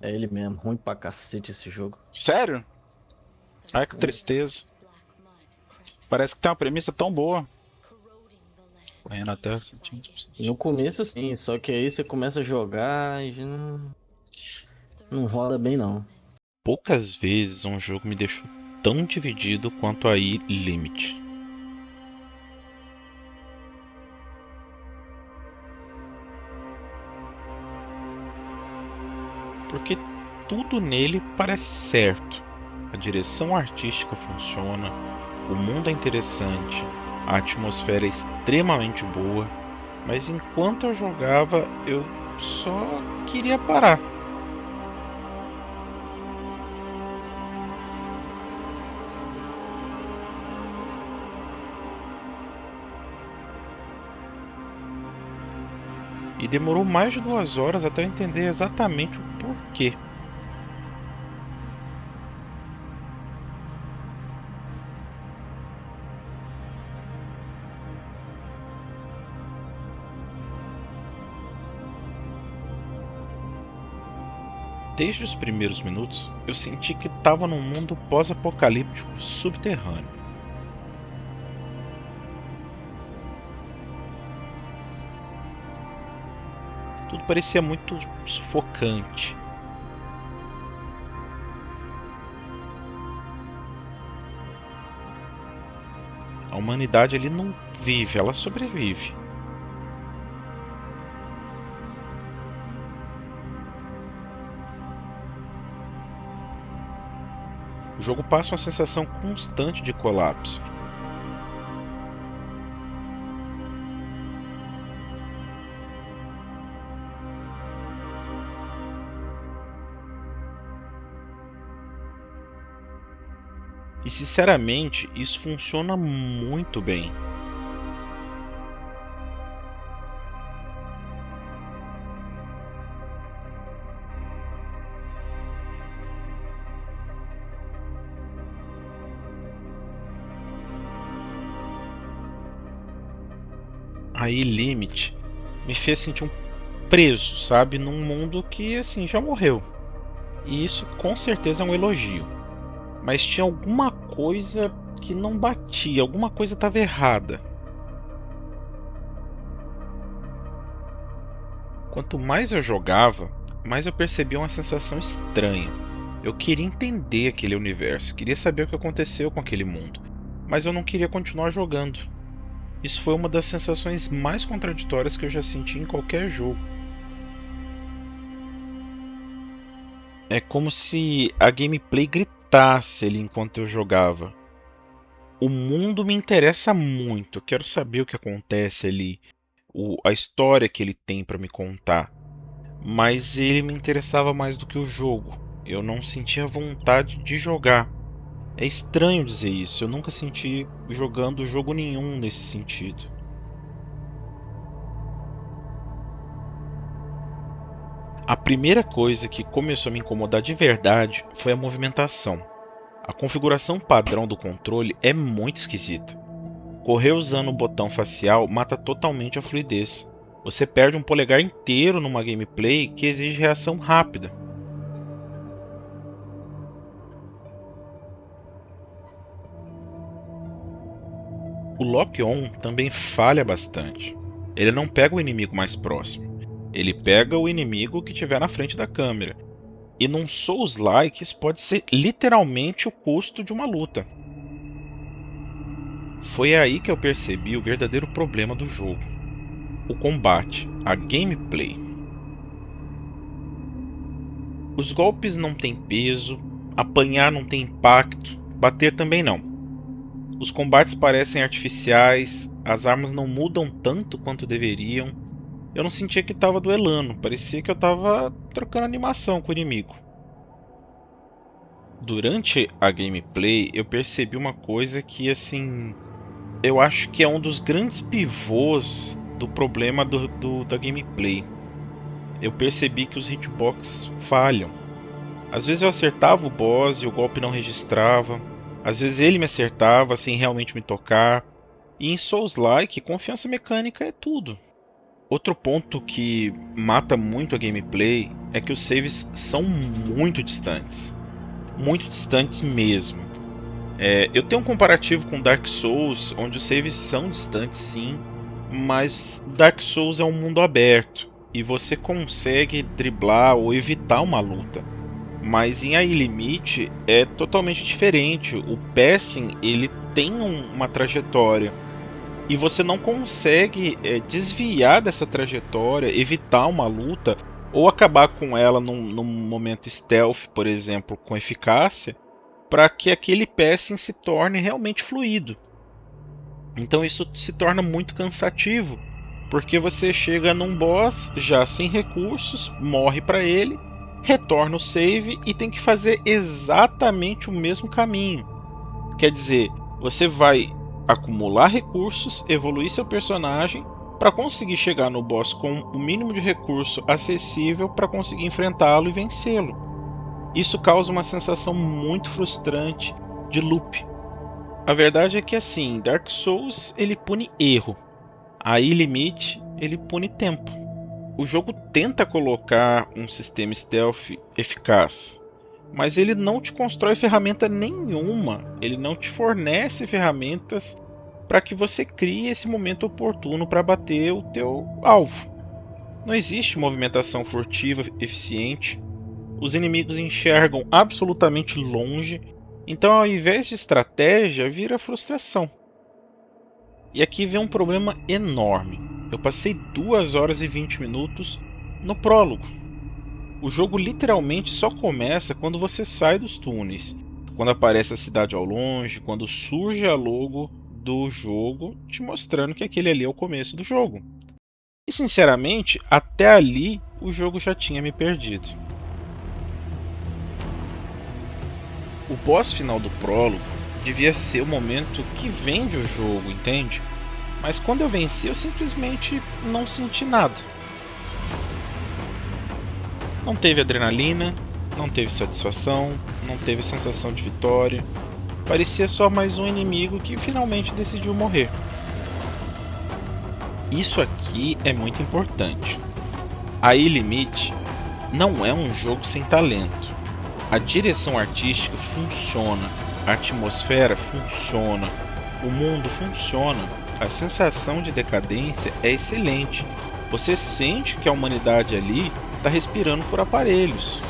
É ele mesmo, ruim pra cacete esse jogo. Sério? Ai, que Hum. tristeza. Parece que tem uma premissa tão boa. Correndo até centímetros. No começo sim, só que aí você começa a jogar e já não roda bem não. Poucas vezes um jogo me deixou tão dividido quanto a Limit. Porque tudo nele parece certo. A direção artística funciona, o mundo é interessante, a atmosfera é extremamente boa, mas enquanto eu jogava, eu só queria parar. E demorou mais de 2 horas até eu entender exatamente o porquê. Desde os primeiros minutos, eu senti que estava num mundo pós-apocalíptico subterrâneo. Tudo parecia muito sufocante. A humanidade ali não vive, ela sobrevive. O jogo passa uma sensação constante de colapso. E sinceramente, isso funciona muito bem. Aí Limit me fez sentir um preso, sabe, num mundo que assim já morreu. E isso com certeza é um elogio. Mas tinha alguma coisa que não batia, alguma coisa estava errada. Quanto mais eu jogava, mais eu percebia uma sensação estranha. Eu queria entender aquele universo, queria saber o que aconteceu com aquele mundo, mas eu não queria continuar jogando. Isso foi uma das sensações mais contraditórias que eu já senti em qualquer jogo. É como se a gameplay gritasse ali enquanto eu jogava. O mundo me interessa muito, eu quero saber o que acontece ali, a história que ele tem para me contar. Mas ele me interessava mais do que o jogo. Eu não sentia vontade de jogar. É estranho dizer isso, eu nunca senti jogando jogo nenhum nesse sentido. A primeira coisa que começou a me incomodar de verdade foi a movimentação. A configuração padrão do controle é muito esquisita. Correr usando o botão facial mata totalmente a fluidez. Você perde um polegar inteiro numa gameplay que exige reação rápida. O lock-on também falha bastante. Ele não pega o inimigo mais próximo, ele pega o inimigo que estiver na frente da câmera. E num Souls-like isso pode ser literalmente o custo de uma luta. Foi aí que eu percebi o verdadeiro problema do jogo. O combate, a gameplay. Os golpes não têm peso, apanhar não tem impacto, bater também não. Os combates parecem artificiais, as armas não mudam tanto quanto deveriam. Eu não sentia que estava duelando, parecia que eu estava trocando animação com o inimigo. Durante a gameplay, eu percebi uma coisa que, assim, eu acho que é um dos grandes pivôs do problema da gameplay. Eu percebi que os hitbox falham. Às vezes eu acertava o boss e o golpe não registrava. Às vezes ele me acertava sem realmente me tocar. E em Souls-like, confiança mecânica é tudo. Outro ponto que mata muito a gameplay é que os saves são muito distantes. Muito distantes mesmo. Eu tenho um comparativo com Dark Souls, onde os saves são distantes sim, mas Dark Souls é um mundo aberto e você consegue driblar ou evitar uma luta. Mas em AI Limite é totalmente diferente. O passing ele tem uma trajetória e você não consegue desviar dessa trajetória, evitar uma luta ou acabar com ela num momento stealth, por exemplo, com eficácia, para que aquele passing se torne realmente fluido. Então isso se torna muito cansativo, porque você chega num boss já sem recursos, morre para ele, retorna o save e tem que fazer exatamente o mesmo caminho. Quer dizer, você vai acumular recursos, evoluir seu personagem para conseguir chegar no boss com o mínimo de recurso acessível para conseguir enfrentá-lo e vencê-lo. Isso causa uma sensação muito frustrante de loop. A verdade é que assim, Dark Souls ele pune erro, AI Limite ele pune tempo. O jogo tenta colocar um sistema stealth eficaz, mas ele não te constrói ferramenta nenhuma, ele não te fornece ferramentas para que você crie esse momento oportuno para bater o teu alvo. Não existe movimentação furtiva eficiente, os inimigos enxergam absolutamente longe, então ao invés de estratégia vira frustração. E aqui vem um problema enorme. Eu passei 2 horas e 20 minutos no prólogo. O jogo literalmente só começa quando você sai dos túneis, quando aparece a cidade ao longe, quando surge a logo do jogo te mostrando que aquele ali é o começo do jogo. E sinceramente, até ali o jogo já tinha me perdido. O boss final do prólogo devia ser o momento que vende o jogo, entende? Mas quando eu venci, eu simplesmente não senti nada. Não teve adrenalina, não teve satisfação, não teve sensação de vitória. Parecia só mais um inimigo que finalmente decidiu morrer. Isso aqui é muito importante. AI Limite não é um jogo sem talento. A direção artística funciona, a atmosfera funciona, o mundo funciona, a sensação de decadência é excelente. Você sente que a humanidade ali está respirando por aparelhos.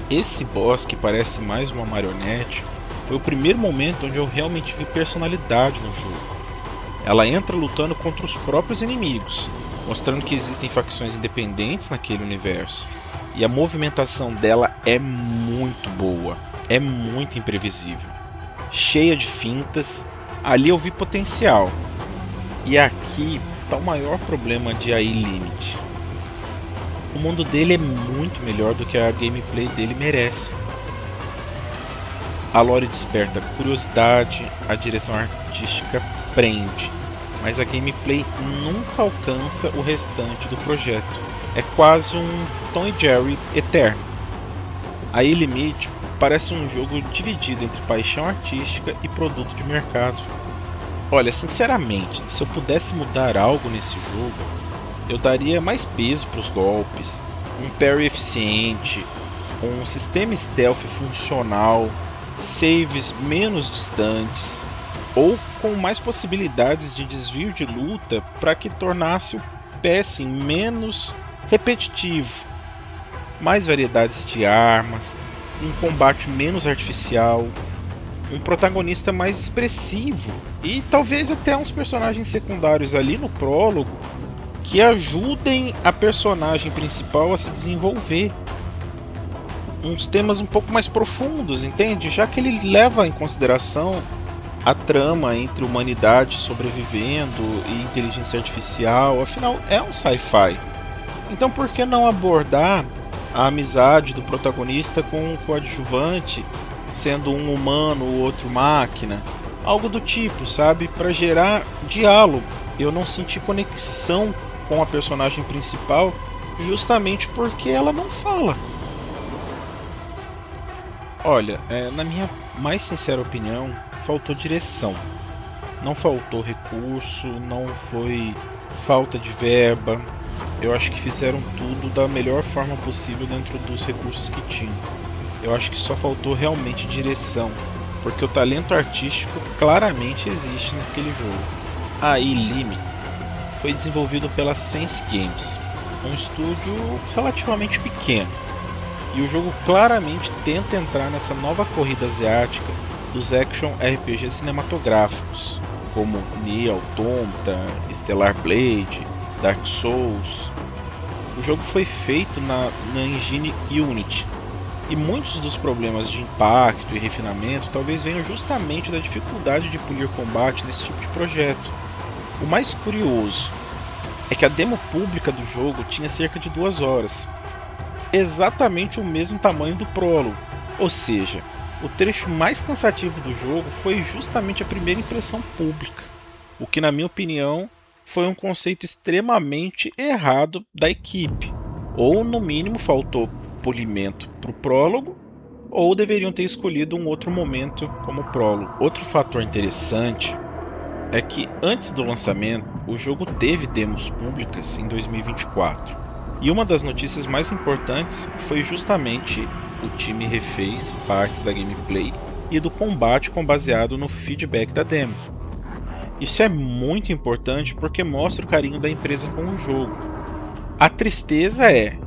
Esse boss, que parece mais uma marionete, foi o primeiro momento onde eu realmente vi personalidade no jogo. Ela entra lutando contra os próprios inimigos, mostrando que existem facções independentes naquele universo. E a movimentação dela é muito boa, é muito imprevisível, cheia de fintas. Ali eu vi potencial. E aqui está o maior problema de AI Limite. O mundo dele é muito melhor do que a gameplay dele merece. A lore desperta curiosidade, a direção artística prende, mas a gameplay nunca alcança o restante do projeto. É quase um Tom e Jerry eterno. AI Limite parece um jogo dividido entre paixão artística e produto de mercado. Olha, sinceramente, se eu pudesse mudar algo nesse jogo, eu daria mais peso para os golpes, um parry eficiente, um sistema stealth funcional, saves menos distantes, ou com mais possibilidades de desvio de luta para que tornasse o passing menos repetitivo, mais variedades de armas, um combate menos artificial, um protagonista mais expressivo e talvez até uns personagens secundários ali no prólogo que ajudem a personagem principal a se desenvolver. Uns temas um pouco mais profundos, entende? Já que ele leva em consideração a trama entre humanidade sobrevivendo e inteligência artificial, afinal é um sci-fi. Então por que não abordar a amizade do protagonista com o coadjuvante, sendo um humano, o outro máquina? Algo do tipo, sabe? Para gerar diálogo. Eu não senti conexão com a personagem principal justamente porque ela não fala. Olha, na minha mais sincera opinião, faltou direção. Não faltou recurso, não foi falta de verba. Eu acho que fizeram tudo da melhor forma possível dentro dos recursos que tinham. Eu acho que só faltou realmente direção, porque o talento artístico claramente existe naquele jogo. A Limit foi desenvolvido pela Sense Games, um estúdio relativamente pequeno, e o jogo claramente tenta entrar nessa nova corrida asiática dos action RPG cinematográficos, como Nier Automata, Stellar Blade, Dark Souls. O jogo foi feito na engine Unity, e muitos dos problemas de impacto e refinamento talvez venham justamente da dificuldade de polir combate nesse tipo de projeto. O mais curioso é que a demo pública do jogo tinha cerca de 2 horas, exatamente o mesmo tamanho do prólogo, ou seja, o trecho mais cansativo do jogo foi justamente a primeira impressão pública, o que, na minha opinião, foi um conceito extremamente errado da equipe, ou no mínimo faltou polimento para o prólogo, ou deveriam ter escolhido um outro momento como prólogo. Outro fator interessante é que antes do lançamento, o jogo teve demos públicas em 2024. E uma das notícias mais importantes foi justamente o time refez partes da gameplay e do combate baseado no feedback da demo. Isso é muito importante porque mostra o carinho da empresa com o jogo. A tristeza é,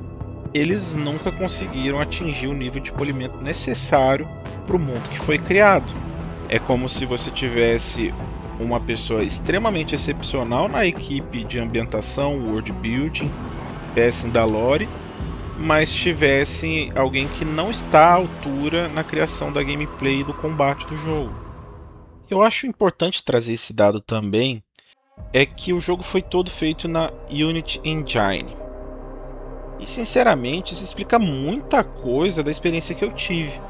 eles nunca conseguiram atingir o nível de polimento necessário para o mundo que foi criado. É como se você tivesse uma pessoa extremamente excepcional na equipe de ambientação, world building, passing da lore, mas tivesse alguém que não está à altura na criação da gameplay e do combate do jogo. Eu acho importante trazer esse dado também, é que o jogo foi todo feito na Unity Engine. E sinceramente, isso explica muita coisa da experiência que eu tive.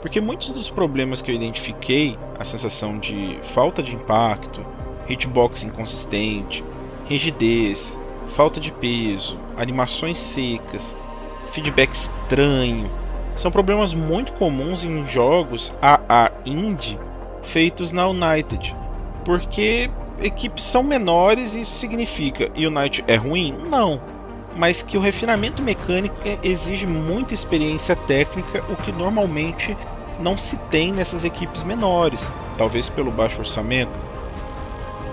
Porque muitos dos problemas que eu identifiquei, a sensação de falta de impacto, hitbox inconsistente, rigidez, falta de peso, animações secas, feedback estranho, são problemas muito comuns em jogos AA indie feitos na United. Porque equipes são menores e isso significa United é ruim? Não. Mas que o refinamento mecânico exige muita experiência técnica, o que normalmente não se tem nessas equipes menores. Talvez pelo baixo orçamento,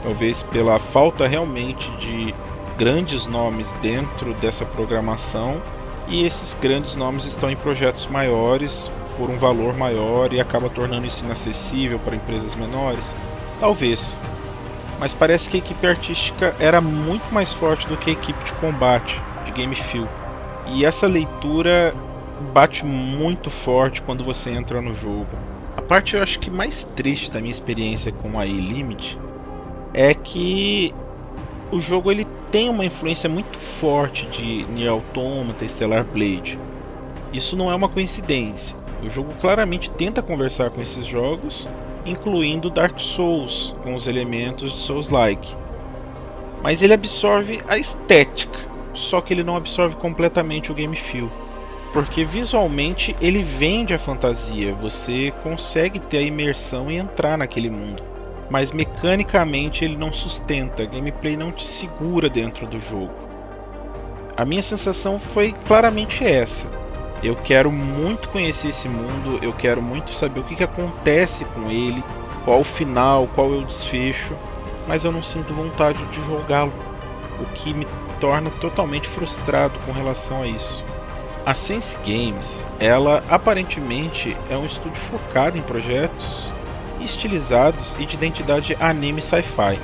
talvez pela falta realmente de grandes nomes dentro dessa programação, e esses grandes nomes estão em projetos maiores por um valor maior e acaba tornando isso inacessível para empresas menores. Talvez. Mas parece que a equipe artística era muito mais forte do que a equipe de combate, de game feel. E essa leitura bate muito forte quando você entra no jogo. A parte eu acho que mais triste da minha experiência com a Limit é que o jogo ele tem uma influência muito forte de Nier Automata e Stellar Blade. Isso não é uma coincidência. O jogo claramente tenta conversar com esses jogos, incluindo Dark Souls, com os elementos de Souls-like. Mas ele absorve a estética, só que ele não absorve completamente o game feel. Porque visualmente ele vende a fantasia, você consegue ter a imersão e entrar naquele mundo. Mas mecanicamente ele não sustenta, a gameplay não te segura dentro do jogo. A minha sensação foi claramente essa. Eu quero muito conhecer esse mundo, eu quero muito saber o que acontece com ele, qual o final, qual é o desfecho, mas eu não sinto vontade de jogá-lo, o que me torna totalmente frustrado com relação a isso. A Sense Games, ela aparentemente é um estúdio focado em projetos estilizados e de identidade anime sci-fi.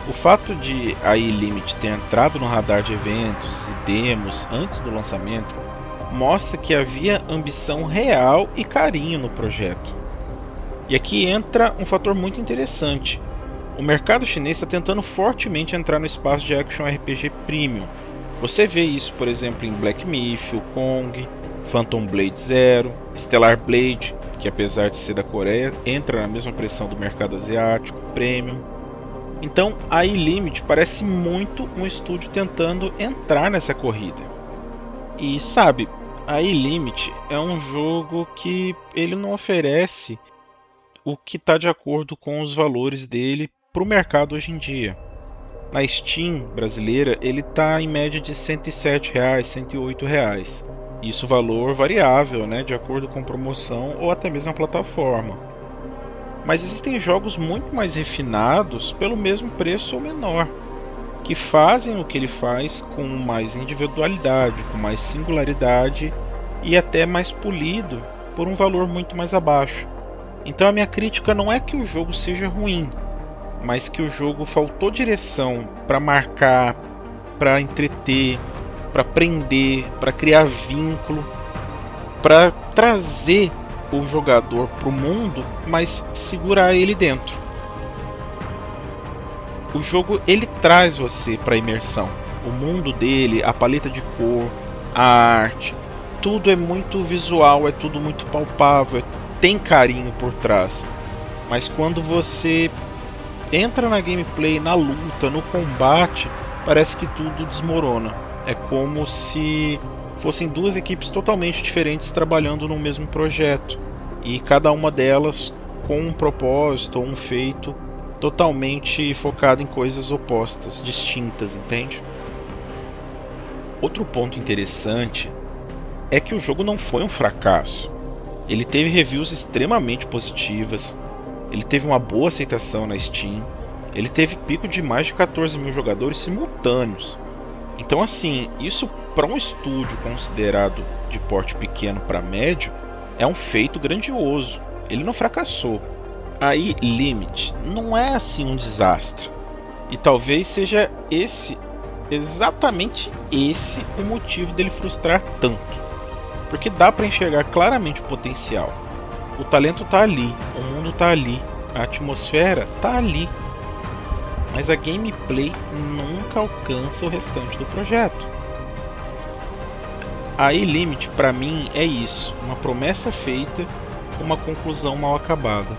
O fato de a Limit ter entrado no radar de eventos e demos antes do lançamento mostra que havia ambição real e carinho no projeto. E aqui entra um fator muito interessante. O mercado chinês está tentando fortemente entrar no espaço de action RPG premium. Você vê isso, por exemplo, em Black Myth, Kong, Phantom Blade Zero, Stellar Blade, que apesar de ser da Coreia, entra na mesma pressão do mercado asiático, premium. Então, a Limit parece muito um estúdio tentando entrar nessa corrida. E sabe, a Limit é um jogo que ele não oferece o que está de acordo com os valores dele para o mercado hoje em dia. Na Steam brasileira, ele está em média de R$ 107, R$ 108. Isso valor variável, né, de acordo com promoção ou até mesmo a plataforma. Mas existem jogos muito mais refinados pelo mesmo preço ou menor, que fazem o que ele faz com mais individualidade, com mais singularidade e até mais polido por um valor muito mais abaixo. Então a minha crítica não é que o jogo seja ruim, mas que o jogo faltou direção para marcar, para entreter, para prender, para criar vínculo, para trazer o jogador para o mundo, mas segurar ele dentro. O jogo ele traz você para a imersão. O mundo dele, a paleta de cor, a arte, tudo é muito visual, é tudo muito palpável, tem carinho por trás. Mas quando você entra na gameplay, na luta, no combate, parece que tudo desmorona. É como se fossem duas equipes totalmente diferentes trabalhando no mesmo projeto, e cada uma delas com um propósito ou um feito totalmente focado em coisas opostas, distintas, entende? Outro ponto interessante é que o jogo não foi um fracasso. Ele teve reviews extremamente positivas, ele teve uma boa aceitação na Steam, ele teve pico de mais de 14 mil jogadores simultâneos. Então assim, isso para um estúdio considerado de porte pequeno para médio é um feito grandioso. Ele não fracassou. Aí Limit não é assim um desastre. E talvez seja exatamente esse o motivo dele frustrar tanto. Porque dá para enxergar claramente o potencial. O talento tá ali, o mundo tá ali, a atmosfera tá ali. Mas a gameplay nunca alcança o restante do projeto. A Limit para mim é isso, uma promessa feita com uma conclusão mal acabada.